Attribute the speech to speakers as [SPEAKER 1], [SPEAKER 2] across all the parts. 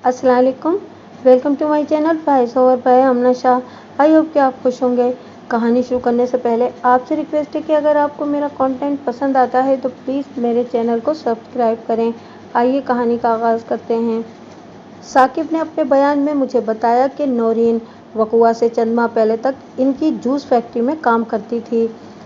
[SPEAKER 1] अस्सलाम वालेकुम। Welcome to my channel voice over by Amna Shah. I hope कि आप खुश होंगे। कहानी शुरू करने से पहले आपसे रिक्वेस्ट है कि अगर आपको मेरा कंटेंट पसंद आता है तो प्लीज़ मेरे चैनल को सब्सक्राइब करें। आइए कहानी का आगाज़ करते हैं। साकिब ने अपने बयान में मुझे बताया कि नौरीन वकुआ से चंद माह पहले तक इनकी जूस फैक्ट्री में काम करती थी।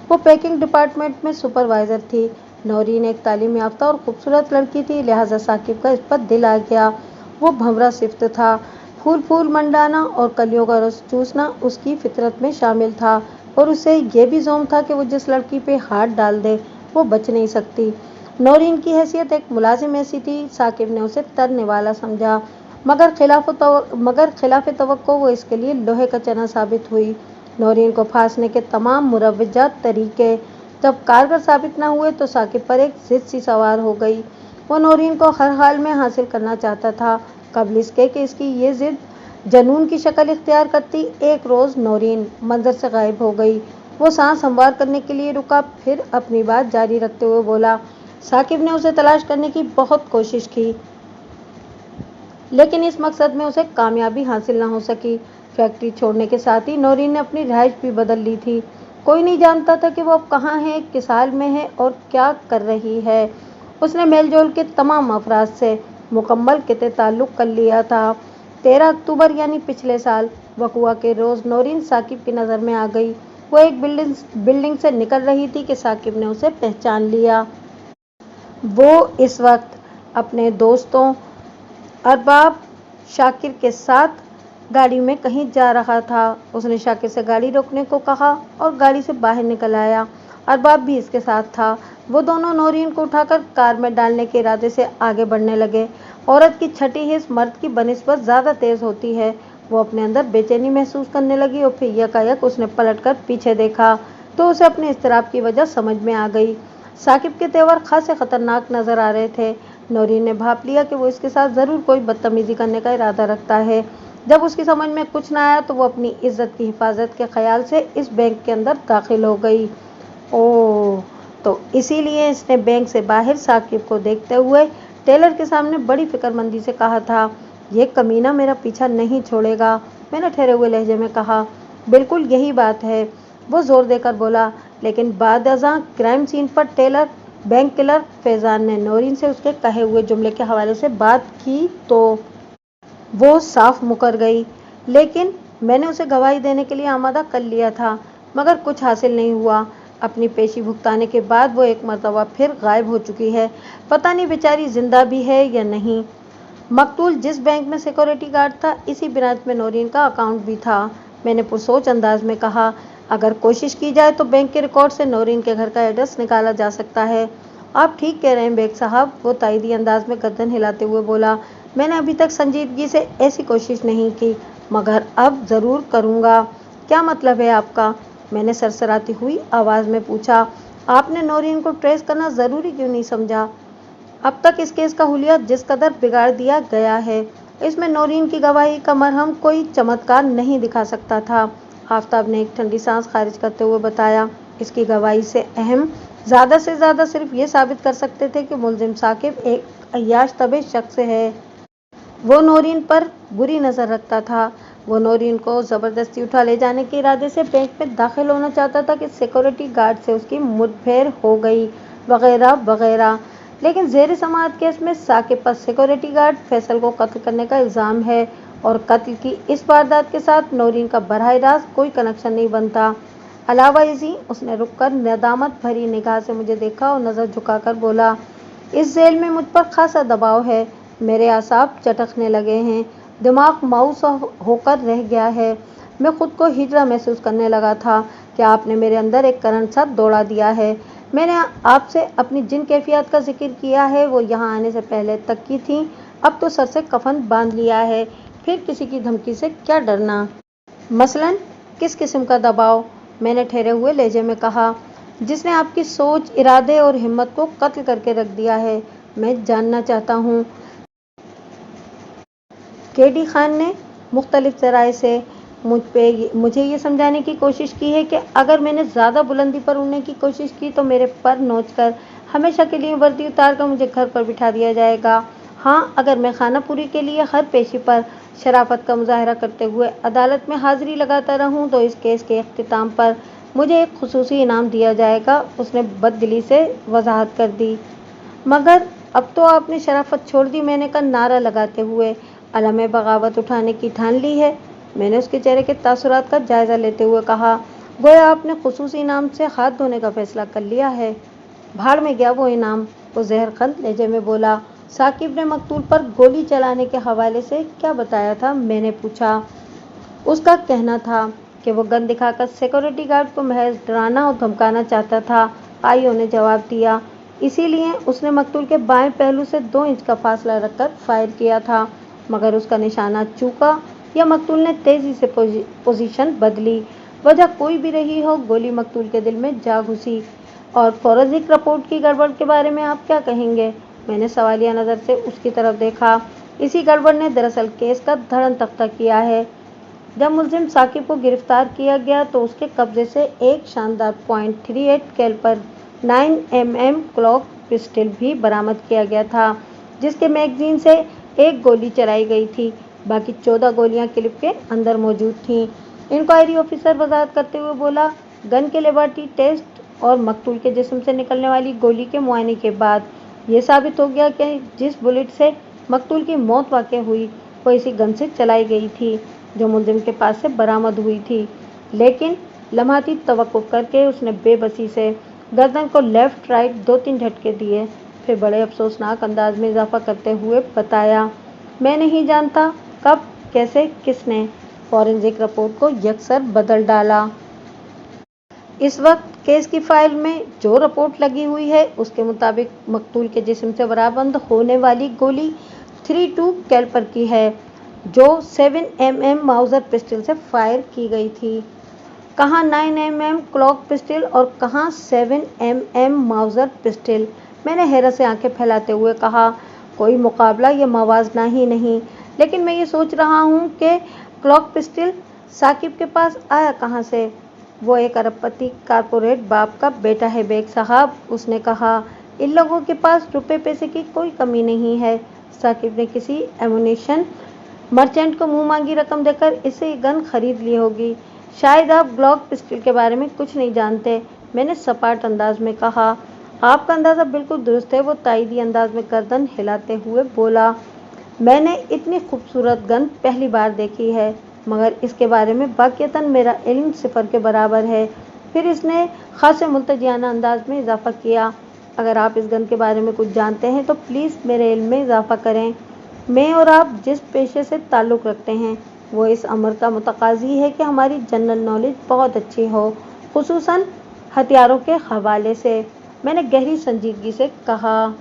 [SPEAKER 1] वो पैकिंग डिपार्टमेंट में सुपरवाइज़र थी। नौरीन एक तालीम याफ्ता और खूबसूरत लड़की थी, लिहाजा साकिब का इस पर दिल आ गया। वो भंवरा सिफ्त था। फूल फूल मंडाना और कलियों का रस चूसना उसकी फितरत में शामिल था और उसे ये भी ज़ोम था कि वो जिस लड़की पे हाथ डाल दे वो बच नहीं सकती। नौरीन की हैसियत एक मुलाजिम ऐसी थी, साकिब ने उसे तरने वाला समझा, मगर खिलाफ तवक्को वो इसके लिए लोहे का चना साबित हुई। नौरीन को फांसने के तमाम मुरवजात तरीके जब कारगर साबित न हुए तो साकिब पर एक जिद सी सवार हो गई। वो नौरीन को हर हाल में हासिल करना चाहता था, कबल इसके कि इसकी ये जिद जनून की शक्ल इख्तियार करती। एक रोज़ नौरीन मंजर से गायब हो गई। वो सांस हमवार करने के लिए रुका, फिर अपनी बात जारी रखते हुए बोला, साकिब ने उसे तलाश करने की बहुत कोशिश की, लेकिन इस मकसद में उसे कामयाबी हासिल न हो सकी। फैक्ट्री छोड़ने के साथ ही नौरीन ने अपनी रिहाइश भी बदल ली थी। कोई नहीं जानता था कि वो अब कहाँ है, किस हाल में है और क्या कर रही है। उसने मेलजोल के तमाम अफराद से मुकम्मल क़िते ताल्लुक़ कर लिया था। 13 अक्टूबर यानी पिछले साल वकुआ के रोज़ नौरीन साकिब की नज़र में आ गई। वो एक बिल्डिंग से निकल रही थी कि साकिब ने उसे पहचान लिया। वो इस वक्त अपने दोस्तों अरबाब शाकिर के साथ गाड़ी में कहीं जा रहा था। उसने शाकिर से गाड़ी रोकने को कहा और गाड़ी से बाहर निकल आया। अरबाब भी इसके साथ था। वो दोनों नौरीन को उठाकर कार में डालने के इरादे से आगे बढ़ने लगे। औरत की छठी हिस्स मर्द की बनिस्बत ज़्यादा तेज़ होती है। वो अपने अंदर बेचैनी महसूस करने लगी और फिर यकायक उसने पलटकर पीछे देखा तो उसे अपने इज़्तिराब की वजह समझ में आ गई। साकिब के तेवर खासे खतरनाक नजर आ रहे थे। नौरीन ने भाप लिया कि वो इसके साथ ज़रूर कोई बदतमीजी करने का इरादा रखता है। जब उसकी समझ में कुछ न आया तो वो अपनी इज्जत की हिफाजत के ख्याल से इस बैंक के अंदर दाखिल हो गई। ओह, तो इसीलिए इसने बैंक से बाहर साकिब को देखते हुए टेलर के सामने बड़ी फिक्रमंदी से कहा था, ये कमीना मेरा पीछा नहीं छोड़ेगा। मैंने ठहरे हुए लहजे में कहा, बिल्कुल यही बात है। वो जोर देकर बोला, लेकिन बाद अज़ां क्राइम सीन पर टेलर बैंक क्लर्क फैजान ने नौरीन से उसके कहे हुए जुमले के हवाले से बात की तो वो साफ मुकर गई। लेकिन मैंने उसे गवाही देने के लिए आमादा कर लिया था, मगर कुछ हासिल नहीं हुआ। अपनी पेशी भुगताने के बाद वो एक मरतबा फिर गायब हो चुकी है। पता नहीं बेचारी जिंदा भी है या नहीं। मकतूल जिस बैंक में सिक्योरिटी गार्ड था, इसी ब्रांच में नौरीन का अकाउंट भी था। मैंने पुरसोच अंदाज में कहा, अगर कोशिश की जाए तो बैंक के रिकॉर्ड से नौरीन के घर का एड्रेस निकाला जा सकता है। आप ठीक कह रहे हैं बेग साहब, वो तायदी अंदाज में गर्दन हिलाते हुए बोला, मैंने अभी तक संजीदगी से ऐसी कोशिश नहीं की, मगर अब ज़रूर करूँगा। क्या मतलब है आपका? मैंने सरसराती हुई आवाज़ में पूछा। आपने नौरीन को ट्रेस करना ज़रूरी क्यों नहीं समझा? अब तक इस केस का हुलिया जिस कदर बिगाड़ दिया गया है, इसमें नौरीन की गवाही का मरहम कोई चमत्कार नहीं दिखा सकता था। आफताब ने एक ठंडी सांस खारिज करते हुए बताया, इसकी गवाही से अहम ज़्यादा से ज़्यादा सिर्फ ये साबित कर सकते थे कि मुलजिम साकिब एक अय्याश तबे शख्स है। वो नौरीन पर बुरी नज़र रखता था। वो नौरीन को ज़बरदस्ती उठा ले जाने के इरादे से बैंक में दाखिल होना चाहता था कि सिक्योरिटी गार्ड से उसकी मुठभेड़ हो गई, वगैरह वगैरह। लेकिन ज़ेर समाअत केस में साकिब पर सिक्योरिटी गार्ड फैसल को कत्ल करने का इल्ज़ाम है और कत्ल की इस वारदात के साथ नौरीन का बराह रास्त कोई कनेक्शन नहीं बनता। अलावा इसी उसने रुक कर नदामत भरी निगाह से मुझे देखा और नज़र झुकाकर बोला, इस जेल में मुझ पर खासा दबाव है। मेरे आसाब चटकने लगे हैं, दिमाग मायूस होकर रह गया है। मैं खुद को हिजरा महसूस करने लगा था कि आपने मेरे अंदर एक करंट सा दौड़ा दिया है। मैंने आपसे अपनी जिन कैफियत का जिक्र किया है वो यहाँ आने से पहले तक की थी, अब तो सर से कफन बांध लिया है। फिर किसी की धमकी से क्या डरना? मसलन किस किस्म का दबाव? मैंने ठहरे हुए लहजे में कहा, जिसने आपकी सोच, इरादे और हिम्मत को कत्ल करके रख दिया है। मैं जानना चाहता हूँ। केडी खान ने मुख्तलिफ ज़राए से मुझे ये समझाने की कोशिश की है कि अगर मैंने ज़्यादा बुलंदी पर उड़ने की कोशिश की तो मेरे पर नोच कर हमेशा के लिए वर्दी उतार कर मुझे घर पर बिठा दिया जाएगा। हाँ, अगर मैं खाना पूरी के लिए हर पेशी पर शराफत का मुजाहरा करते हुए अदालत में हाजिरी लगाता रहूं तो इस केस के इख्तिताम पर मुझे एक खुसूसी इनाम दिया जाएगा, उसने बददिली से वजाहत कर दी। मगर अब तो आपने शराफत छोड़ दी, मैंने का नारा लगाते हुए। अलम बगावत उठाने की ठान ली है, मैंने उसके चेहरे के तासुरात का जायजा लेते हुए कहा। गोया आपने खुसूसी इनाम से हाथ धोने का फैसला कर लिया है। भाड़ में गया वो इनाम, वो जहरखंद लहजे में बोला। साकिब ने मकतूल पर गोली चलाने के हवाले से क्या बताया था, मैंने पूछा। उसका कहना था कि वो गन दिखाकर सिक्योरिटी गार्ड को महज डराना और धमकाना चाहता था। आईओ ने जवाब दिया। इसीलिए उसने मकतूल के बाएं पहलू से 2 इंच का फासला रखकर फायर किया था, मगर उसका निशाना चूका या मकतूल ने तेजी से पोजीशन बदली। वजह कोई भी रही हो, गोली मकतूल के दिल में जा घुसी। और फोरेंसिक रिपोर्ट की गड़बड़ के बारे में आप क्या कहेंगे, मैंने सवालिया नज़र से उसकी तरफ देखा। इसी गड़बड़ ने दरअसल केस का धड़न तख्ता किया है। जब मुलजिम साकिब को गिरफ्तार किया गया तो उसके कब्जे से एक शानदार .38 कैलिबर 9mm क्लॉक पिस्टल भी बरामद किया गया था, जिसके मैगजीन से एक गोली चलाई गई थी, बाकी 14 गोलियां क्लिप के अंदर मौजूद थीं। इंक्वायरी ऑफिसर वजाहत करते हुए बोला। गन के लेबॉरेटरी टेस्ट और मकतूल के जिस्म से निकलने वाली गोली के मुआयने के बाद ये साबित हो गया कि जिस बुलेट से मकतूल की मौत वाक़ हुई वो इसी गन से चलाई गई थी जो मुलजिम के पास से बरामद हुई थी। लेकिन लम्हाती तवक्कुफ करके उसने बेबसी से गर्दन को लेफ्ट राइट 2-3 झटके दिए, फिर बड़े अफसोसनाक अंदाज में इजाफा करते हुए बताया, मैं नहीं जानता कब, कैसे, किसने फॉरेंसिक रिपोर्ट को यकसर बदल डाला। इस वक्त केस की फाइल में जो रिपोर्ट लगी हुई है उसके मुताबिक मकतूल के जिस्म से बरामद होने वाली गोली 32 कैलिबर की है, जो 7mm माउजर पिस्टल से फायर की गई थी। कहाँ 9mm क्लॉक पिस्टल और कहाँ 7mm माउजर पिस्टल, मैंने हैरत से आंखें फैलाते हुए कहा। कोई मुकाबला या मवाजना ही नहीं, लेकिन मैं ये सोच रहा हूँ कि क्लॉक पिस्टल साकिब के पास आया कहाँ से। वो एक अरबपति कारपोरेट बाप का बेटा है बेग साहब, उसने कहा। इन लोगों के पास रुपए पैसे की कोई कमी नहीं है। साकिब ने किसी एमुनेशन मर्चेंट को मुंह मांगी रकम देकर इसे गन खरीद ली होगी। शायद आप ग्लॉक पिस्टल के बारे में कुछ नहीं जानते, मैंने सपाट अंदाज में कहा। आपका अंदाज़ा बिल्कुल दुरुस्त है, वो ताईदी अंदाज में गर्दन हिलाते हुए बोला। मैंने इतनी खूबसूरत गन पहली बार देखी है, मगर इसके बारे में वाक़ियतन मेरा इल्म सिफर के बराबर है। फिर इसने खासे मुल्तजियाना अंदाज में इजाफा किया। अगर आप इस गन के बारे में कुछ जानते हैं तो प्लीज़ मेरे इल्म में इजाफा करें। मैं और आप जिस पेशे से ताल्लुक़ रखते हैं वो इस अमर का मुतकाज़ी है कि हमारी जनरल नॉलेज बहुत अच्छी हो, खुसूसन हथियारों के हवाले से, मैंने गहरी संजीदगी से कहा।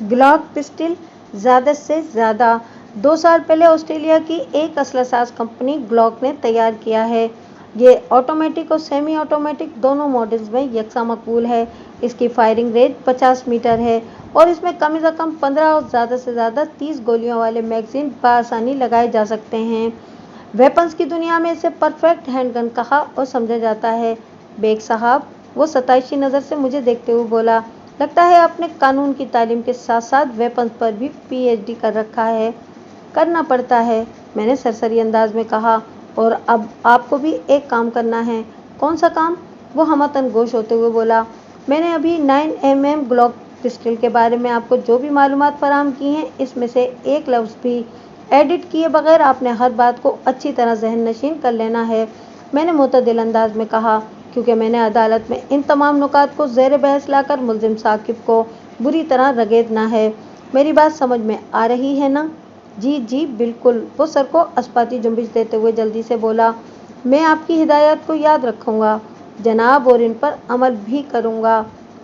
[SPEAKER 1] ग्लॉक पिस्टल ज़्यादा से ज़्यादा 2 साल पहले ऑस्ट्रेलिया की एक असलासाज कंपनी ग्लॉक ने तैयार किया है। ये ऑटोमेटिक और सेमी ऑटोमेटिक दोनों मॉडल्स में यकसा मकबूल है। इसकी फायरिंग रेंज 50 मीटर है और इसमें कम से कम 15 और ज़्यादा से ज़्यादा 30 गोलियों वाले मैगजीन बआसानी लगाए जा सकते हैं। वेपन्स की दुनिया में इसे परफेक्ट हैंडगन कहा और समझा जाता है। बेग साहब, वो सताइशी नज़र से मुझे देखते हुए बोला, लगता है आपने कानून की तालीम के साथ साथ वेपन्स पर भी PhD कर रखा है। करना पड़ता है, मैंने सरसरी अंदाज में कहा। और अब आपको भी एक काम करना है। कौन सा काम, वो हमतन गोश होते हुए बोला। मैंने अभी 9mm ग्लॉक पिस्टल के बारे में आपको जो भी मालूमात फराहम की हैं, इसमें से एक लफ्ज़ भी एडिट किए बगैर आपने हर बात को अच्छी तरह जहन नशीन कर लेना है, मैंने मुतदिल अंदाज में कहा, क्योंकि मैंने अदालत में इन तमाम नुकात को ज़ेर बहस लाकर मुलजिम साकिब को बुरी तरह रगेदना है। मेरी बात समझ में आ रही है ना? जी जी बिल्कुल, वो सर को अस्पाती जुम्बिश देते हुए जल्दी से बोला। मैं आपकी हिदायत को याद रखूँगा जनाब और इन पर अमल भी करूँगा।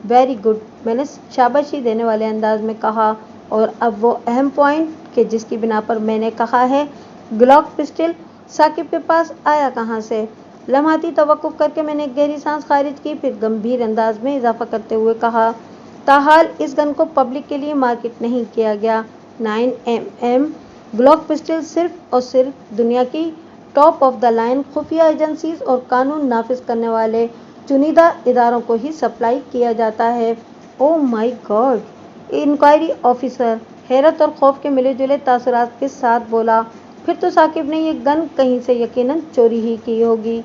[SPEAKER 1] वेरी गुड, मैंने शाबाशी देने वाले अंदाज में कहा। और अब वो अहम पॉइंट कि जिसकी बिना पर मैंने कहा है ग्लॉक पिस्टल साकिब के पास आया कहाँ से। लम्हाती तवक्कुफ करके मैंने एक गहरी सांस खारिज की, फिर गंभीर अंदाज में इजाफा करते हुए कहा, ताहाल इस गन को पब्लिक के लिए मार्केट नहीं किया गया। 9mm ग्लॉक पिस्टल सिर्फ और सिर्फ दुनिया की टॉप ऑफ द लाइन खुफिया एजेंसीज और कानून नाफिज करने वाले चुनिंदा इदारों को ही सप्लाई किया जाता है। Oh my God, inquiry officer, حیرت اور خوف کے ملے جلے تاثرات کے ساتھ بولا، پھر تو ثاقب نے یہ گن کہیں سے یقیناً چوری ہی کی ہوگی۔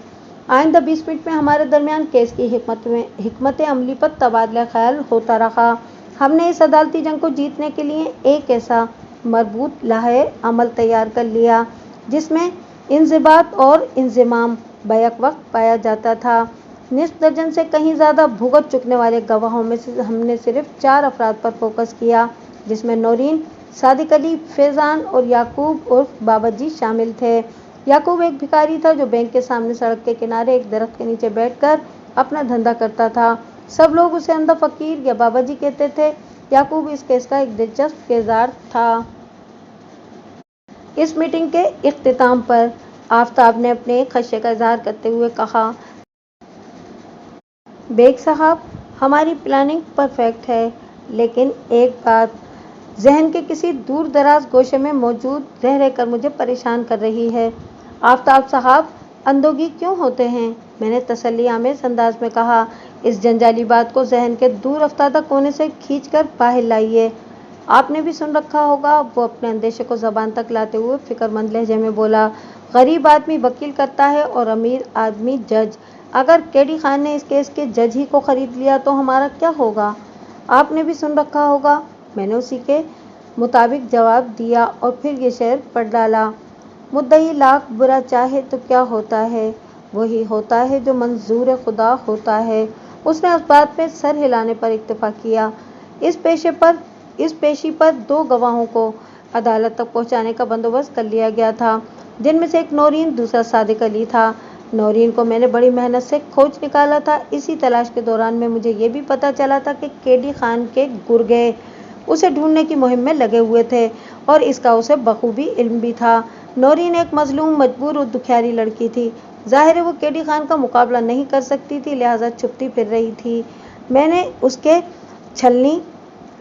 [SPEAKER 1] آئندہ 20 منٹ میں ہمارے درمیان کیس کی حکمت عملی پر تبادلہ خیال ہوتا رہا۔ ہم نے اس عدالتی جنگ کو جیتنے کے لیے ایک ایسا مربوط لائحہ عمل تیار کر لیا جس میں انضباط اور انضمام بیک وقت پایا جاتا تھا۔ نصف درجن سے کہیں زیادہ بھگت چکنے والے گواہوں میں سے ہم نے صرف 4 افراد پر فوکس کیا، جس میں نورین، صادق علی، فیضان اور یعقوب عرف بابا جی شامل تھے۔ یعقوب ایک بھکاری تھا جو بینک کے سامنے سڑک کے کنارے ایک درخت کے نیچے بیٹھ کر اپنا دھندا کرتا تھا۔ سب لوگ اسے اندھا فقیر یا بابا جی کہتے تھے۔ یعقوب اس کیس کا ایک دلچسپ کردار تھا۔ اس میٹنگ کے اختتام پر آفتاب نے اپنے ایک خدشے کا اظہار کرتے ہوئے کہا، بیگ صاحب، ہماری پلاننگ پرفیکٹ ہے، لیکن ایک بات ذہن کے کسی دور دراز گوشے میں موجود رہ کر مجھے پریشان کر رہی ہے۔ آفتاب صاحب، اندوہگی کیوں ہوتے ہیں؟ میں نے تسلی آمیز انداز میں کہا، اس جنجالی بات کو ذہن کے دور افتادہ کونے سے کھینچ کر باہر لائیے۔ آپ نے بھی سن رکھا ہوگا، وہ اپنے اندیشے کو زبان تک لاتے ہوئے فکر مند لہجے میں بولا، غریب آدمی وکیل کرتا ہے اور امیر آدمی جج۔ اگر کیڈی خان نے اس کیس کے جج ہی کو خرید لیا تو ہمارا کیا ہوگا؟ آپ نے بھی سن رکھا ہوگا۔ میں نے اسی کے مطابق جواب دیا اور پھر یہ شعر پڑھ ڈالا، مدعی لاکھ برا چاہے تو کیا ہوتا ہے، وہی ہوتا ہے جو منظور خدا ہوتا ہے۔ اس نے اس بات میں سر ہلانے پر اکتفا کیا۔ اس پیشی پر 2 گواہوں کو عدالت تک پہنچانے کا بندوبست کر لیا گیا تھا، جن میں سے ایک نورین، دوسرا صادق علی تھا۔ نورین کو میں نے بڑی محنت سے کھوج نکالا تھا۔ اسی تلاش کے دوران میں مجھے یہ بھی پتہ چلا تھا کہ کیڈی خان کے گرگے اسے ڈھونڈنے کی مہم میں لگے ہوئے تھے اور اس کا اسے بخوبی علم بھی تھا۔ نورین ایک مظلوم، مجبور اور دکھیاری لڑکی تھی۔ ظاہر ہے وہ کیڈی خان کا مقابلہ نہیں کر سکتی تھی، لہٰذا چھپتی پھر رہی تھی۔ میں نے اس کے چھلنی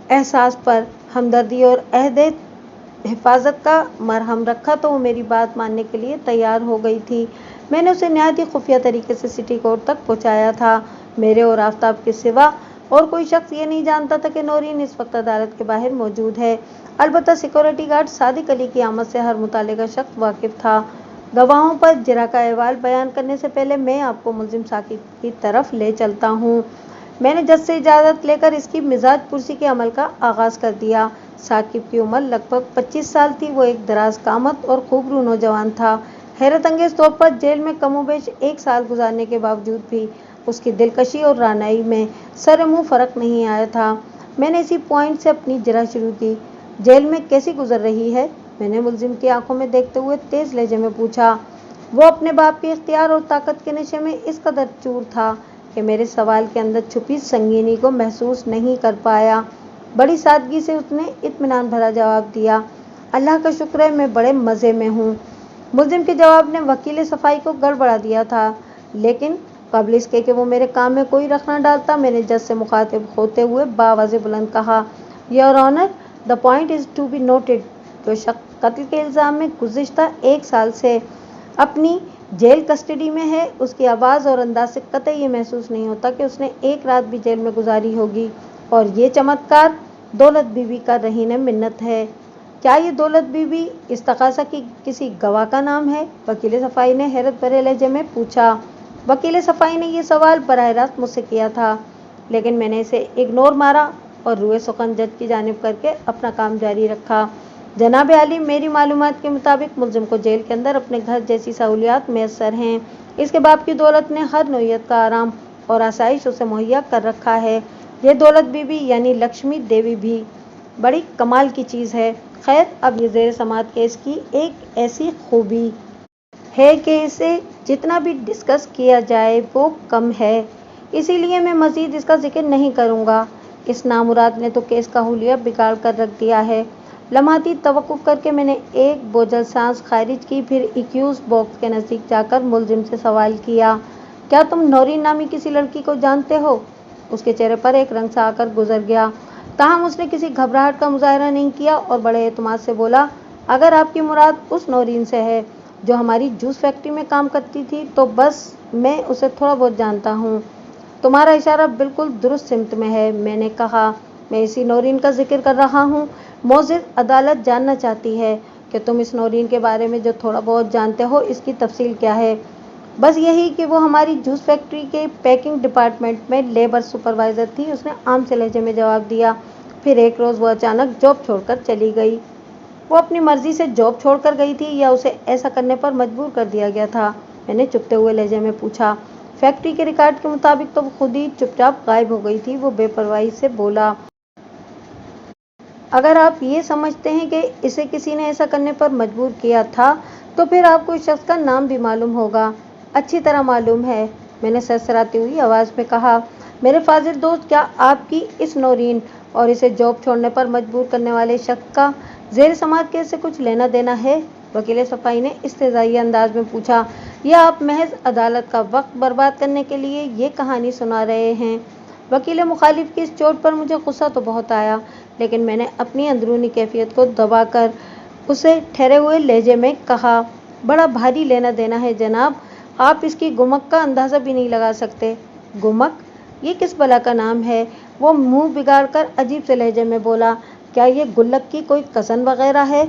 [SPEAKER 1] احساس پر ہمدردی اور عہد حفاظت کا مرہم رکھا تو وہ میری بات ماننے کے لیے تیار ہو گئی تھی۔ میں نے اسے نہایت ہی خفیہ طریقے سے سٹی کورٹ تک پہنچایا تھا۔ میرے اور آفتاب کے سوا اور کوئی شخص یہ نہیں جانتا تھا کہ نورین اس وقت عدالت کے باہر موجود ہے۔ البتہ سیکورٹی گارڈ صادق علی کی آمد سے ہر متعلقہ شخص واقف تھا۔ گواہوں پر جرح کا احوال بیان کرنے سے پہلے میں آپ کو ملزم ثاقب کی طرف لے چلتا ہوں۔ میں نے جج سے اجازت لے کر اس کی مزاج پرسی کے عمل کا آغاز کر دیا۔ ثاقب کی عمر لگ بھگ 25 سال تھی۔ وہ ایک دراز قامت اور خوبرو نوجوان تھا۔ حیرت انگیز طور پر جیل میں کم و بیش 1 سال گزارنے کے باوجود بھی اس کی دلکشی اور رعنائی میں سر منہ فرق نہیں آیا تھا۔ میں نے اسی پوائنٹ سے اپنی جرح شروع کی۔ جیل میں کیسی گزر رہی ہے؟ میں نے ملزم کی آنکھوں میں دیکھتے ہوئے تیز لہجے میں پوچھا۔ وہ اپنے باپ کے اختیار اور طاقت کے نشے میں اس قدر چور تھا کہ میرے سوال کے اندر چھپی سنگینی کو محسوس نہیں کر پایا۔ بڑی سادگی سے اس نے اطمینان بھرا جواب دیا، اللہ کا شکر ہے، میں بڑے مزے میں ہوں۔ ملزم کے جواب نے وکیل صفائی کو گڑبڑا دیا تھا، لیکن قبل اس کے کہ وہ میرے کام میں کوئی رخ نہ ڈالتا، میں نے جج سے مخاطب ہوتے ہوئے باوجہ بلند کہا، your honour, the point is to be noted, جو شخص قتل کے الزام میں گزشتہ 1 سال سے اپنی جیل کسٹڈی میں ہے، اس کی آواز اور انداز سے قطعی یہ محسوس نہیں ہوتا کہ اس نے ایک رات بھی جیل میں گزاری ہوگی، اور یہ چمتکار دولت بی بی کا رہین منت ہے۔ کیا یہ دولت بی بی استغاثہ کی کسی گواہ کا نام ہے؟ وکیل صفائی نے حیرت بھرے لہجے میں پوچھا۔ وکیل صفائی نے یہ سوال براہ راست مجھ سے کیا تھا، لیکن میں نے اسے اگنور مارا اور روئے سخن جج کی جانب کر کے اپنا کام جاری رکھا۔ جناب عالی، میری معلومات کے مطابق ملزم کو جیل کے اندر اپنے گھر جیسی سہولیات میسر ہیں۔ اس کے باپ کی دولت نے ہر نوعیت کا آرام اور آسائش اسے مہیا کر رکھا ہے۔ یہ دولت بی بی یعنی لکشمی دیوی بھی بڑی کمال کی چیز ہے۔ خیر، اب یہ زیر سماعت کیس کی ایک ایسی خوبی ہے کہ اسے جتنا بھی ڈسکس کیا جائے وہ کم ہے، اسی لیے میں مزید اس کا ذکر نہیں کروں گا۔ اس نامراد نے تو کیس کا حلیہ بگاڑ کر رکھ دیا ہے۔ لمحاتی توقف کر کے میں نے ایک بوجھل سانس خارج کی، پھر ایکیوز باکس کے نزدیک جا کر ملزم سے سوال کیا، کیا تم نورین نامی کسی لڑکی کو جانتے ہو؟ اس کے چہرے پر ایک رنگ سا آ کر گزر گیا، تاہم اس نے کسی گھبراہٹ کا مظاہرہ نہیں کیا اور بڑے اعتماد سے بولا، اگر آپ کی مراد اس نورین سے ہے جو ہماری جوس فیکٹری میں کام کرتی تھی تو بس میں اسے تھوڑا بہت جانتا ہوں۔ تمہارا اشارہ بالکل درست سمت میں ہے، میں نے کہا، میں اسی نورین کا ذکر کر رہا ہوں۔ मोअज़्ज़ज़, अदालत जानना चाहती है कि तुम इस नौरीन के बारे में जो थोड़ा बहुत जानते हो इसकी तफसील क्या है। बस यही कि वो हमारी जूस फैक्ट्री के पैकिंग डिपार्टमेंट में लेबर सुपरवाइज़र थी, उसने आम से लहजे में जवाब दिया। फिर एक रोज़ वो अचानक जॉब छोड़कर चली गई। वो अपनी मर्जी से जॉब छोड़कर गई थी या उसे ऐसा करने पर मजबूर कर दिया गया था? मैंने चुपते हुए लहजे में पूछा। फैक्ट्री के रिकॉर्ड के मुताबिक तो वो खुद ही चुपचाप गायब हो गई थी, वो बेपरवाही से बोला। अगर आप ये समझते हैं कि इसे किसी ने ऐसा करने पर मजबूर किया था, तो फिर आपको इस शख्स का नाम भी मालूम होगा। अच्छी तरह मालूम है, मैंने सरसराती हुई आवाज़ में कहा। मेरे फाजिल दोस्त, क्या आपकी इस नौरीन और इसे जॉब छोड़ने पर मजबूर करने वाले शख्स का ज़ेर समात के से कुछ लेना देना है? वकील सफाई ने इस्तेज़ाई अंदाज में पूछा। या आप महज अदालत का वक्त बर्बाद करने के लिए ये कहानी सुना रहे हैं? वकील मुखालिफ की इस चोट पर मुझे गुस्सा तो बहुत आया, लेकिन मैंने अपनी अंदरूनी कैफियत को दबाकर उसे ठहरे हुए लहजे में कहा। बड़ा भारी लेना देना है जनाब, आप इसकी गुमक का अंदाज़ा भी नहीं लगा सकते। गुमक? ये किस बला का नाम है? वो मुंह बिगाड़कर अजीब से लहजे में बोला। क्या ये गुल्लक की कोई कज़न वगैरह है?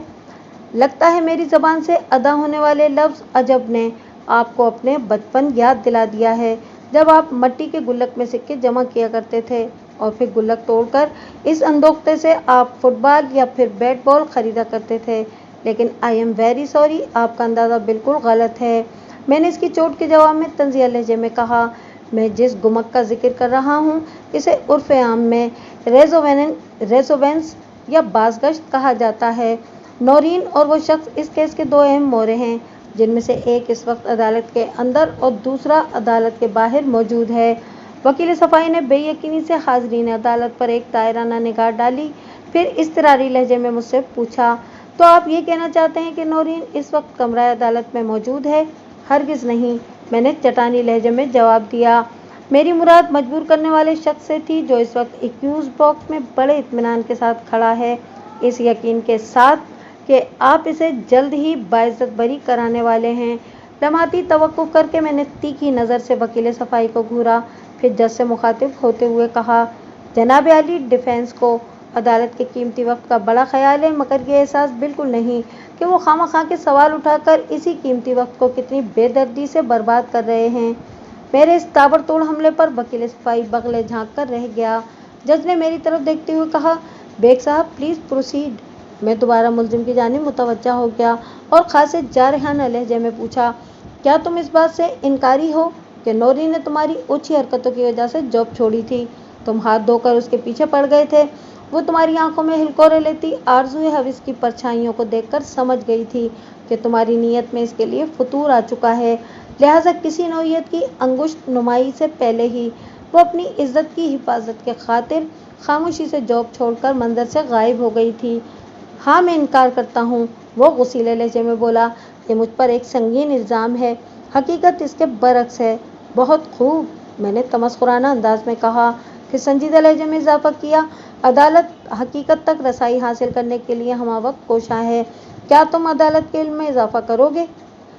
[SPEAKER 1] लगता है मेरी ज़बान से अदा होने वाले लफ्ज़ अजब ने आपको अपने बचपन याद दिला दिया है, जब आप मट्टी के गुल्लक में सिक्के जमा किया करते थे और फिर गुल्लक तोड़कर इस अंदोखते से आप फुटबॉल या फिर बैट बॉल खरीदा करते थे। लेकिन आई एम वेरी सॉरी, आपका अंदाज़ा बिल्कुल गलत है, मैंने इसकी चोट के जवाब में तंज़िया लहजे में कहा। मैं जिस गुमक का जिक्र कर रहा हूँ इसे उर्फ़ आम में रेजोवेंस या बाज़गश्त कहा जाता है। नौरीन और वो शख्स इस केस के दो अहम मोहरे हैं, जिनमें से एक इस वक्त अदालत के अंदर और दूसरा अदालत के बाहर मौजूद है। वकील सफाई ने बेयकीनी से हाज़रीन अदालत पर एक दायराना निगाह डाली, फिर इज़्तिरारी लहजे में मुझसे पूछा। तो आप ये कहना चाहते हैं कि नौरीन इस वक्त कमरा अदालत में मौजूद है? हरगिज़ नहीं, मैंने चटानी लहजे में जवाब दिया। मेरी मुराद मजबूर करने वाले शख्स से थी, जो इस वक्त एक्यूज बॉक्स में बड़े इत्मीनान के साथ खड़ा है, इस यकीन के साथ कि आप इसे जल्द ही बाइज्जत बरी कराने वाले हैं। लम्हाती तवक्कुफ करके मैंने तीखी नज़र से वकील सफाई को घूरा, फिर जज से मुखातिब होते हुए कहा। जनाब आली, डिफेंस को अदालत के कीमती वक्त का बड़ा ख्याल है, मगर ये एहसास बिल्कुल नहीं कि वो खामखा के सवाल उठाकर इसी कीमती वक्त को कितनी बेदर्दी से बर्बाद कर रहे हैं। मेरे इस ताबड़तोड़ हमले पर वकील सफाई बगले झाँक कर रह गया। जज ने मेरी तरफ देखते हुए कहा, बेग साहब प्लीज़ प्रोसीड। मैं दोबारा मुल्जिम की जानिब मुतवज्जा हो गया और खासे जारहाना लहजे में पूछा, क्या तुम इस बात से इनकारी हो कि नौरीन ने तुम्हारी ओछी हरकतों की वजह से जॉब छोड़ी थी? तुम हाथ धोकर उसके पीछे पड़ गए थे, वो तुम्हारी आंखों में हिलकोरे लेती आरज़ू हविस की परछाइयों को देखकर समझ गई थी कि तुम्हारी नीयत में इसके लिए फतूर आ चुका है, लिहाजा किसी नौयत की अंगुश्त नुमाई से पहले ही वो अपनी इज्जत की हिफाजत के खातिर खामोशी से जॉब छोड़कर मंजर से गायब हो गई थी। हाँ, मैं इनकार करता हूँ, वो गुस्सीले लहजे में बोला। ये मुझ पर एक संगीन इल्ज़ाम है, हकीकत इसके बरक्स है। बहुत खूब, मैंने तमस्खुराना अंदाज में कहा, फिर संजीदा लहजे में इजाफा किया। अदालत हकीकत तक रसाई हासिल करने के लिए हमावक्त कोशा है, क्या तुम अदालत के इल्म में इजाफा करोगे?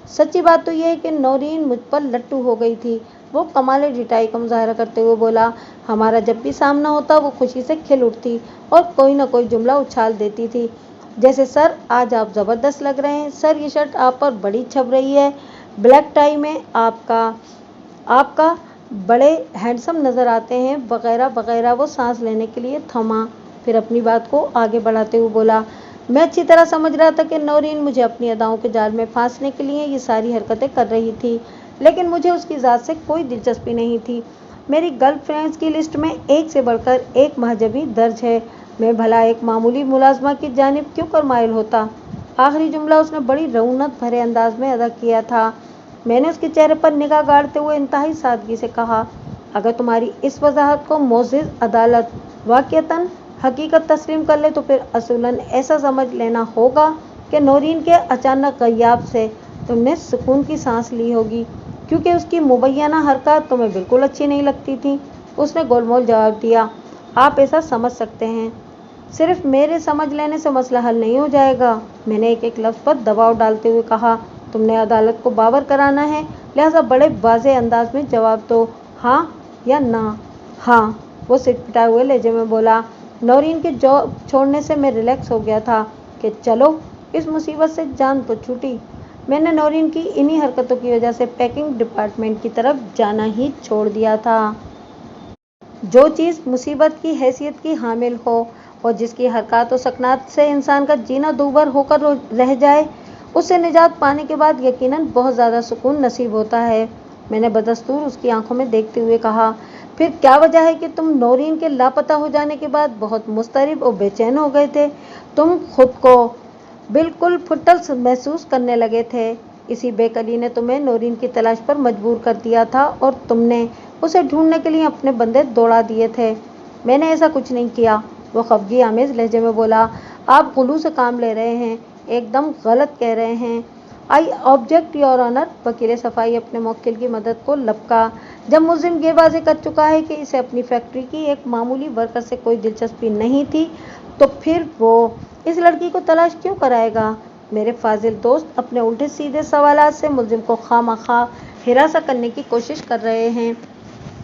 [SPEAKER 1] सच्ची बात तो यह है कि नौरीन मुझ पर लट्टू हो गई थी, वो कमाल डिटाई का मुजाहरा करते हुए बोला। हमारा जब भी सामना होता वो खुशी से खिल उठती और कोई ना कोई जुमला उछाल देती थी, जैसे सर आज आप ज़बरदस्त लग रहे हैं, सर ये शर्ट आप पर बड़ी छप रही है, ब्लैक टाई में आपका बड़े हैंडसम नज़र आते हैं, वगैरह वगैरह। वो सांस लेने के लिए थमा, फिर अपनी बात को आगे बढ़ाते हुए बोला। मैं अच्छी तरह समझ रहा था कि नौरीन मुझे अपनी अदाओं के जाल में फांसने के लिए ये सारी हरकतें कर रही थी, लेकिन मुझे उसकी ज़ात से कोई दिलचस्पी नहीं थी। मेरी गर्लफ्रेंड्स की लिस्ट में एक से बढ़कर एक महजबी दर्ज है, मैं भला एक मामूली मुलाजमा की जानिब क्यों कर माइल होता? आखिरी जुमला उसने बड़ी रऊनत भरे अंदाज में अदा किया था। मैंने उसके चेहरे पर निगाह गाड़ते हुए इंतहाई सादगी से कहा, अगर तुम्हारी इस वजाहत को मोअज़्ज़ज़ अदालत वाक़ियतन हकीकत तस्लीम कर ले तो फिर असूलन ऐसा समझ लेना होगा कि नौरीन के अचानक ग़याब से तुमने सुकून की सांस ली होगी, क्योंकि उसकी मुबैना हरकत तुम्हें बिल्कुल अच्छी नहीं लगती थी। उसने गोलमोल जवाब दिया, आप ऐसा समझ सकते हैं, सिर्फ मेरे समझ लेने से मसला हल नहीं हो जाएगा। मैंने एक एक लफ्ज़ पर दबाव डालते हुए कहा, तुमने अदालत को बावर कराना है, लिहाजा बड़े वाज़ेह अंदाज में जवाब दो, हाँ या ना। हाँ, वो सिटपिटाए हुए लहजे में बोला। नौरीन के जॉब छोड़ने से मैं रिलैक्स हो गया था कि चलो इस मुसीबत से जान तो छूटी। मैंने नौरीन की इन्हीं हरकतों की वजह से पैकिंग डिपार्टमेंट की तरफ जाना ही छोड़ दिया था। जो चीज़ मुसीबत की हैसियत की हामिल हो और जिसकी हरकत और सकनात से इंसान का जीना दूभर होकर रह जाए, उससे निजात पाने के बाद यकीनन बहुत ज़्यादा सुकून नसीब होता है। मैंने बदस्तूर उसकी आंखों में देखते हुए कहा, फिर क्या वजह है कि तुम नौरीन के लापता हो जाने के बाद बहुत मुस्तरिब और बेचैन हो गए थे? तुम खुद को बिल्कुल फुटल महसूस करने लगे थे। इसी बेकली ने तुम्हें नौरीन की तलाश पर मजबूर कर दिया था और तुमने उसे ढूंढने के लिए अपने बंदे दौड़ा दिए थे। मैंने ऐसा कुछ नहीं किया, वो खफगी आमेज लहजे में बोला। आप गुलू से काम ले रहे हैं, एकदम गलत कह रहे हैं। I object your honour. वकील सफाई अपने मुवक्किल की मदद को लपका। जब मुलजिम ये वाज़ेह कर चुका है कि इसे अपनी फैक्ट्री की एक मामूली वर्कर से कोई दिलचस्पी नहीं थी, तो फिर वो इस लड़की को तलाश क्यों कराएगा? मेरे फाजिल दोस्त अपने उल्टे सीधे सवालात से मुलजिम को खामखा हिरासा करने की कोशिश कर रहे हैं।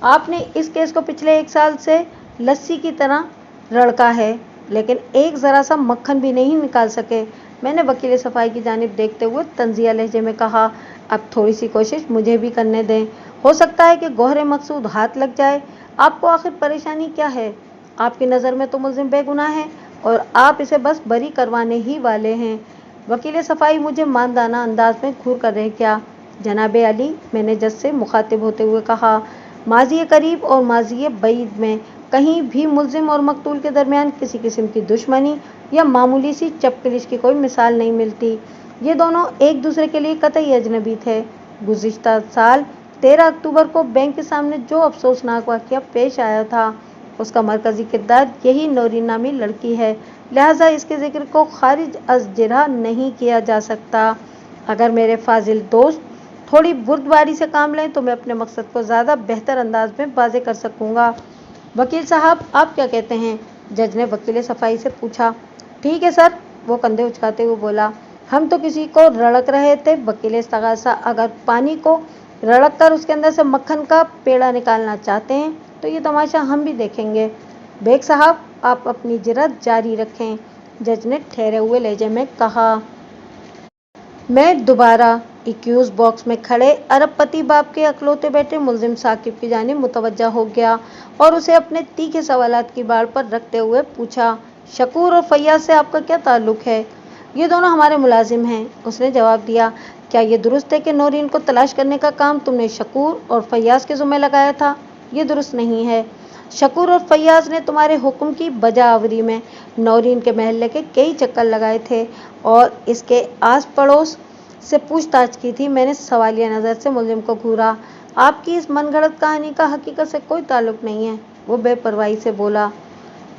[SPEAKER 1] आपने इस केस को पिछले 1 साल से लस्सी की तरह रड़का है, लेकिन एक ज़रा सा मक्खन भी नहीं निकाल सके। मैंने वकील सफाई की जानिब देखते हुए तंजिया लहजे में कहा, अब थोड़ी सी कोशिश मुझे भी करने दें। हो सकता है कि गौहरे मकसूद हाथ लग जाए। आपको आखिर परेशानी क्या है? आपकी नज़र में तो मुलजिम बेगुनाह है और आप इसे बस बरी करवाने ही वाले हैं। वकील सफाई मुझे मानदाना अंदाज में घूर कर रहे क्या? जनाबे अली, मैंने जज से मुखातिब होते हुए कहा, माजी करीब और माजी बईद में कहीं भी मुलजिम और मकतूल के दरमियान किसी किस्म की दुश्मनी या मामूली सी चपकलिश की कोई मिसाल नहीं मिलती। ये दोनों एक दूसरे के लिए कतई अजनबी थे। गुज़िश्ता साल 13 अक्टूबर को बैंक के सामने जो अफसोसनाक वाक़या पेश आया था, उसका मरकज़ी किरदार यही नौरीन नामी लड़की है, लिहाजा इसके जिक्र को खारिज अज जिरह नहीं किया जा सकता। अगर मेरे फाजिल दोस्त थोड़ी बुर्दबारी से काम लें तो मैं अपने मकसद को ज़्यादा बेहतर अंदाज में वाज़ेह कर सकूँगा। वकील साहब, आप क्या कहते हैं? जज ने वकील सफाई से पूछा। ठीक है सर, वो कंधे उचकाते हुए बोला, हम तो किसी को रड़क रहे थे। वकील इस्तगासा, अगर पानी को रड़क कर उसके अंदर से मक्खन का पेड़ा निकालना चाहते हैं तो ये तमाशा हम भी देखेंगे। बेग साहब, आप अपनी जिरत जारी रखें, जज ने ठहरे हुए लहजे में कहा। मैं दोबारा एक्यूज बॉक्स में खड़े अरबपति बाप के अकलौते बेटे मुलजिम साकिब की जानिब मुतवज्जा हो गया और उसे अपने तीखे सवालात की बाड़ पर रखते हुए पूछा, शकूर और फैयाज से आपका क्या ताल्लुक है? ये दोनों हमारे मुलाजिम हैं, उसने जवाब दिया। क्या ये दुरुस्त है कि नौरीन को तलाश करने का काम तुमने शकूर और फैयाज के ज़िम्मे लगाया था? ये दुरुस्त नहीं है। शकूर और फैयाज ने तुम्हारे हुक्म की बजावरी में नौरीन के महल्ले के कई चक्कर लगाए थे और इसके आस पड़ोस से पूछताछ की थी। मैंने सवालिया नज़र से मुलजिम को घूरा। आपकी इस मनगढ़ंत कहानी का हकीकत से कोई ताल्लुक नहीं है, वो बेपरवाही से बोला।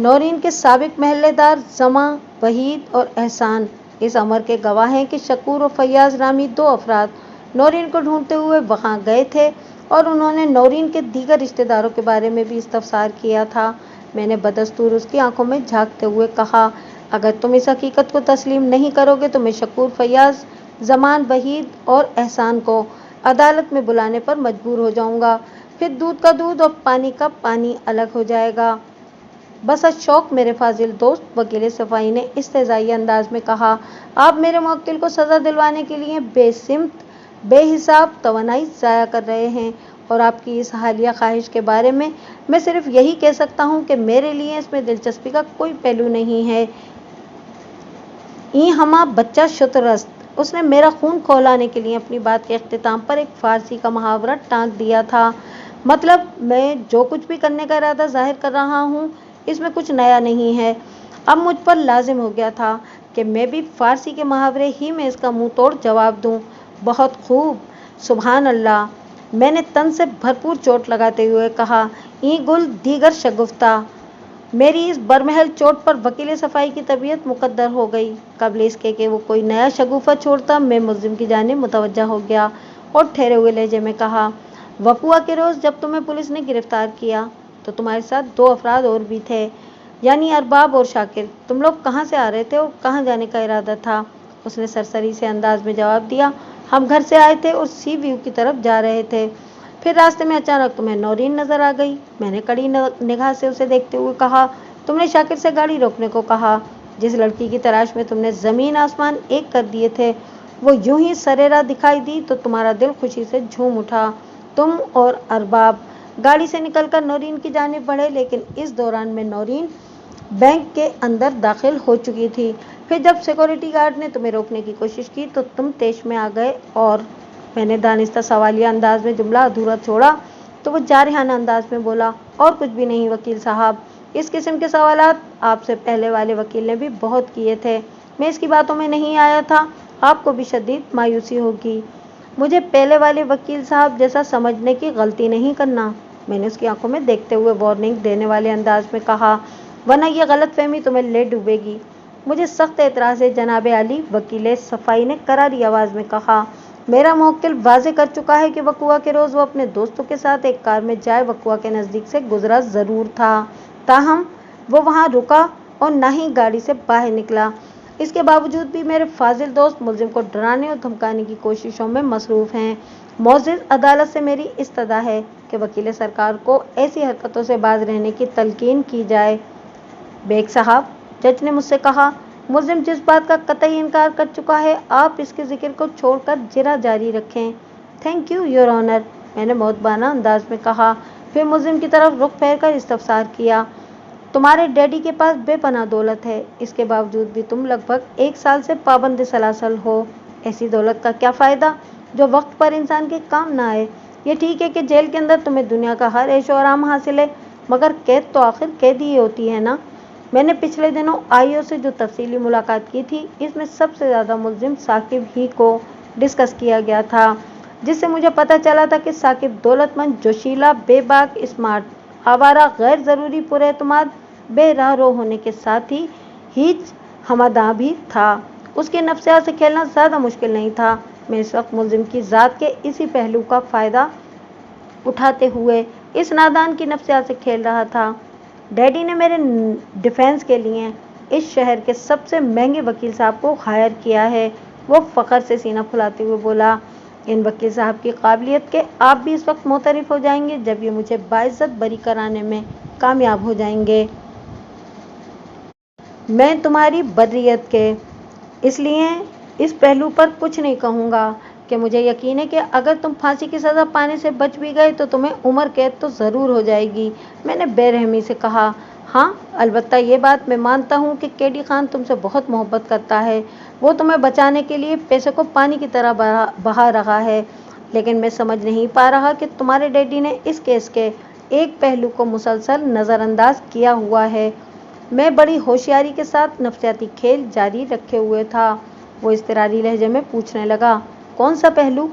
[SPEAKER 1] नौरीन के साबिक महल्लेदार जमा, वहीद और एहसान इस अमर के गवाह हैं कि शकूर और फैयाज नामी 2 अफराद नौरीन को ढूंढते हुए वहाँ गए थे और उन्होंने नौरीन के दीगर रिश्तेदारों के बारे में भी इस्तफसार किया था। मैंने बदस्तूर उसकी आंखों में झांकते हुए कहा, अगर तुम इस हकीकत को तस्लीम नहीं करोगे तो मैं शकूर, फैयाज, जमान, वहीद और एहसान को अदालत में बुलाने पर मजबूर हो जाऊंगा। फिर दूध का दूध और पानी का पानी अलग हो जाएगा। बस शौक मेरे फाजिल दोस्त, वकील सफाई ने इस्तेज़ाई अंदाज में कहा, आप मेरे मुवक्किल को सज़ा दिलवाने के लिए बेसिमत बेहिसाब तवानाई ज़ाया कर रहे हैं और आपकी इस हालिया ख्वाहिश के बारे में मैं सिर्फ यही कह सकता हूँ कि मेरे लिए इसमें दिलचस्पी का कोई पहलू नहीं है। ई हमा बच्चा शुतरस्त, उसने मेरा खून खौलाने के लिए अपनी बात के अख्तिताम पर एक फ़ारसी का मुहावरा टाँक दिया था। मतलब मैं जो कुछ भी करने का इरादा जाहिर कर रहा हूँ इसमें कुछ नया नहीं है। अब मुझ पर लाजिम हो गया था कि मैं भी फ़ारसी के मुहावरे ही में इसका मुंह तोड़ जवाब दूँ। बहुत खूब, सुभान अल्लाह, मैंने तन से भरपूर चोट लगाते हुए कहा। ई गुल दीगर शगुफ्ता। मेरी इस बरमहल चोट पर वकील सफाई की तबीयत मुकद्दर हो गई। कबल इसके कि वो कोई नया शगुफा छोड़ता, मैं मुलजिम की जानिब मुतवज्जा हो गया और ठहरे हुए लहजे में कहा, वकुआ के रोज़ जब तुम्हें पुलिस ने गिरफ्तार किया तो तुम्हारे साथ 2 अफराद और भी थे, यानी अरबाब और शाकिर। तुम लोग कहाँ से आ रहे थे और कहाँ जाने का इरादा था? उसने सरसरी से अंदाज में जवाब दिया, हम घर से आए थे और सी व्यू की तरफ जा रहे थे। फिर रास्ते में अचानक तुम्हें नौरीन नज़र आ गई। मैंने कड़ी निगाह से उसे देखते हुए कहा, तुमने शाकिर से गाड़ी रोकने को कहा। जिस लड़की की तलाश में तुमने ज़मीन आसमान एक कर दिए थे, वो यूं ही सरेरा दिखाई दी तो तुम्हारा दिल खुशी से झूम उठा। तुम और अरबाब गाड़ी से निकलकर नौरीन की जानिब बढ़े, लेकिन इस दौरान में नौरीन बैंक के अंदर दाखिल हो चुकी थी। फिर जब सिक्योरिटी गार्ड ने तुम्हें रोकने की कोशिश की तो तुम तेश में आ गए और मैंने दानिस्ता सवालिया अंदाज में जुमला अधूरा छोड़ा तो वो जारहाना अंदाज में बोला, और कुछ भी नहीं वकील साहब, इस किस्म के सवालात आपसे पहले वाले वकील ने भी बहुत किए थे। मैं इसकी बातों में नहीं आया था, आपको भी शदीद मायूसी होगी। मुझे पहले वाले वकील साहब जैसा समझने की गलती नहीं करना, मैंने उसकी आंखों में देखते हुए वार्निंग देने वाले अंदाज में कहा, वरना यह गलत फहमी तुम्हें ले डूबेगी। मुझे सख्त एतराज़ है जनाब अली, वकील सफ़ाई ने करारी आवाज़ में कहा। मेरा मुवक्किल वाज़े कर चुका है कि वक़ुआ के रोज़ वो अपने दोस्तों के साथ एक कार में जाए वक़ुआ के नज़दीक से गुजरा ज़रूर था, ताहम वो वहाँ रुका और ना ही गाड़ी से बाहर निकला। इसके बावजूद भी मेरे फाजिल दोस्त मुलजिम को डराने और धमकाने की कोशिशों में मसरूफ़ हैं। मोअज़्ज़िज़ अदालत से मेरी इस्तदा है कि वकील सरकार को ऐसी हरकतों से बाज रहने की तलकीन की जाए। बेग साहब, जज ने मुझसे कहा, मुलजिम जिस बात का कतई इनकार कर चुका है, आप इसके जिक्र को छोड़कर जिरा जारी रखें। थैंक यू योर ऑनर, मैंने मौतबाना अंदाज में कहा। फिर मुलजिम की तरफ रुख फेर कर इस्तफसार किया। तुम्हारे डैडी के पास बेपनाह दौलत है, इसके बावजूद भी तुम लगभग 1 साल से पाबंद सलासल हो। ऐसी दौलत का क्या फ़ायदा जो वक्त पर इंसान के काम ना आए। ये ठीक है कि जेल के अंदर तुम्हें दुनिया का हर ऐशो आराम हासिल है, मगर कैद तो आखिर कैद ही होती है ना। मैंने पिछले दिनों आईओ से जो तफसीली मुलाकात की थी, इसमें सबसे ज़्यादा मुलजिम साकिब ही को डिस्कस किया गया था, जिससे मुझे पता चला था कि साकिब दौलतमंद, जोशीला, बेबाक, स्मार्ट, आवारा, गैर ज़रूरी, पुरएतमाद, बेराहरो होने के साथ ही हीच हमादा भी था। उसके नफ्सियात से खेलना ज़्यादा मुश्किल नहीं था। मैं इस वक्त मुलजिम की ज़ात के इसी पहलू का फ़ायदा उठाते हुए इस नादान की नफ्सियात से खेल रहा था। डैडी ने मेरे डिफेंस के लिए इस शहर के सबसे महंगे वकील साहब को हायर किया है। वो फ़ख्र से सीना फुलाते हुए बोला, इन वकील साहब की काबिलियत के आप भी इस वक्त मोतरफ़ हो जाएंगे जब ये मुझे बाइज़्ज़त बरी कराने में कामयाब हो जाएंगे। मैं तुम्हारी बर्रियत के इसलिए इस पहलू पर कुछ नहीं कहूँगा कि मुझे यकीन है कि अगर तुम फांसी की सज़ा पाने से बच भी गए तो तुम्हें उम्र कैद तो ज़रूर हो जाएगी। मैंने बेरहमी से कहा, हाँ, अलबत्ता ये बात मैं मानता हूँ कि केडी खान तुमसे बहुत मोहब्बत करता है। वो तुम्हें बचाने के लिए पैसे को पानी की तरह बहा रहा है, लेकिन मैं समझ नहीं पा रहा कि तुम्हारे डैडी ने इस केस के एक पहलू को मुसलसल नज़रअंदाज किया हुआ है। मैं बड़ी होशियारी के साथ नफ्सियाती खेल जारी रखे हुए था। वो इज़्तिरारी लहजे में पूछने लगा, कौन सा पहलू?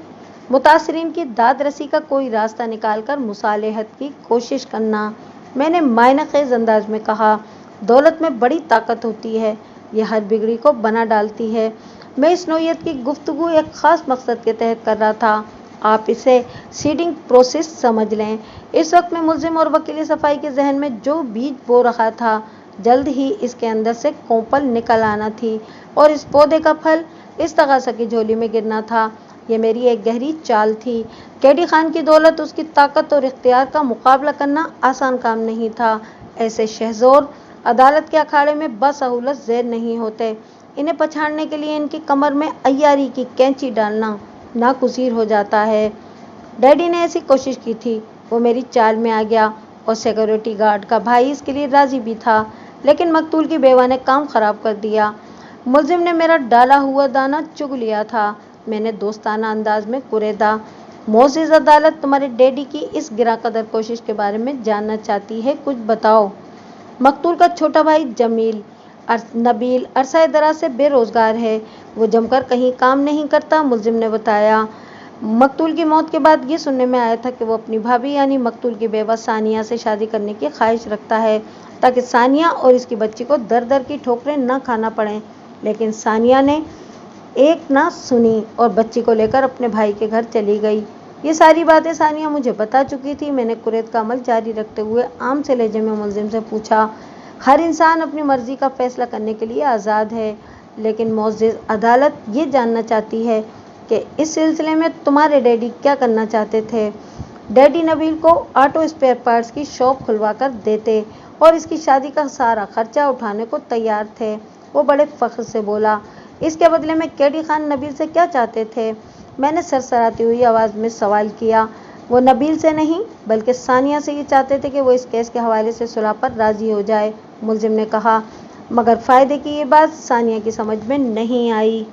[SPEAKER 1] मुतासरीन की दाद रसी का कोई रास्ता निकालकर मुसालेहत की कोशिश करना, मैंने मायने खेज अंदाज में कहा। दौलत में बड़ी ताकत होती है, यह हर बिगड़ी को बना डालती है। मैं इस नौयत की गुफ्तगू एक ख़ास मकसद के तहत कर रहा था। आप इसे सीडिंग प्रोसेस समझ लें। इस वक्त में मुलजिम और वकील सफाई के जहन में जो बीज बो रहा था, जल्द ही इसके अंदर से कोंपल निकल आना थी और इस पौधे का फल इस तगासा की झोली में गिरना था। ये मेरी एक गहरी चाल थी। केडी खान की दौलत, उसकी ताकत और इख्तियार का मुकाबला करना आसान काम नहीं था। ऐसे शहज़ोर अदालत के अखाड़े में बसहूलत ज़ेर नहीं होते। इन्हें पछाड़ने के लिए इनकी कमर में अय्यारी की कैंची डालना नागुज़ीर हो जाता है। डैडी ने ऐसी कोशिश की थी, वो मेरी चाल में आ गया और सिक्योरिटी गार्ड का भाई इसके लिए राज़ी भी था, लेकिन मकतूल की बेवा ने काम ख़राब कर दिया। मुलजिम ने मेरा डाला हुआ दाना चुग लिया था। मैंने दोस्ताना अंदाज में कुरेदा, मोअज़्ज़िज़ अदालत तुम्हारे डैडी की इस गिरा कदर कोशिश के बारे में जानना चाहती है, कुछ बताओ। मकतूल का छोटा भाई जमील नबील अरसा दराज से बेरोज़गार है, वो जमकर कहीं काम नहीं करता, मुलजिम ने बताया। मकतूल की मौत के बाद ये सुनने में आया था कि वो अपनी भाभी यानी मकतूल की बेवा सानिया से शादी करने की ख्वाहिश रखता है, ताकि सानिया और इसकी बच्ची को दर दर की ठोकरें न खाना पड़ें। लेकिन सानिया ने एक ना सुनी और बच्ची को लेकर अपने भाई के घर चली गई। ये सारी बातें सानिया मुझे बता चुकी थी। मैंने कुरैत का अमल जारी रखते हुए आम से लहजे में मुलजिम से पूछा, हर इंसान अपनी मर्जी का फैसला करने के लिए आज़ाद है, लेकिन मुअज़्ज़िज़ अदालत ये जानना चाहती है कि इस सिलसिले में तुम्हारे डैडी क्या करना चाहते थे। डैडी नबील को ऑटो स्पेयर पार्ट्स की शॉप खुलवा कर देते और इसकी शादी का सारा खर्चा उठाने को तैयार थे। वो बड़े फख्र से बोला। इसके बदले में केडी खान नबील से क्या चाहते थे? मैंने सरसराती हुई आवाज़ में सवाल किया। वो नबील से नहीं बल्कि सानिया से ये चाहते थे कि वो इस केस के हवाले से सुलह पर राजी हो जाए, मुलजिम ने कहा। मगर फ़ायदे की ये बात सानिया की समझ में नहीं आई।